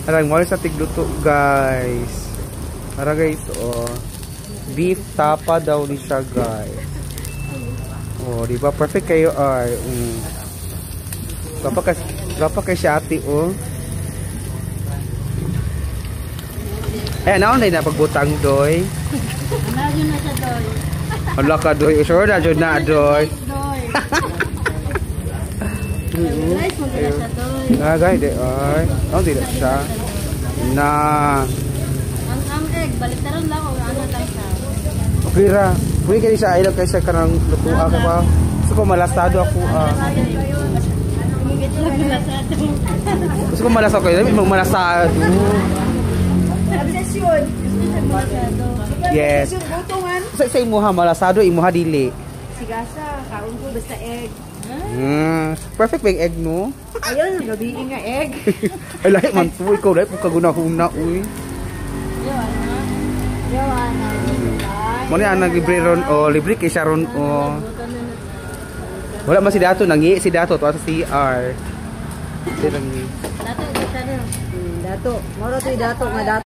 Arang mo sa tigluto guys. Para guys, oh. Beef tapa daw ni siya guys. Oh, di ba perfect kayo ay. Gapa kay siya ate oh. Naon na pagbutang doy. Ano yun na sa doy? Hala ka doy, sure na jud na doy. Guys, maganda sa doy. Guys, de ay. Oh, di siya. Na. Ang egg, baliktaran lang o ano lang siya. Okay ra. Pwede kayo siya ilog kayo siya karang luto ako pa. Gusto ko malasado ako. Gusto ko malasado kayo. Dami mong malasado. Obsession. Yes. Sa imuha malasado, imuha dili. Sigasa, kaon ko basta egg. Perfect bang egg no? Ayun, gabiin nga egg. Ay lahi man po ikaw lahi kung kaguna-huna uy. Joanna. Mo ni ana libre ron o libre kay siya ron o. Wala man si Dato nangi si Dato to sa CR. Dato, moro to Dato nga Dato.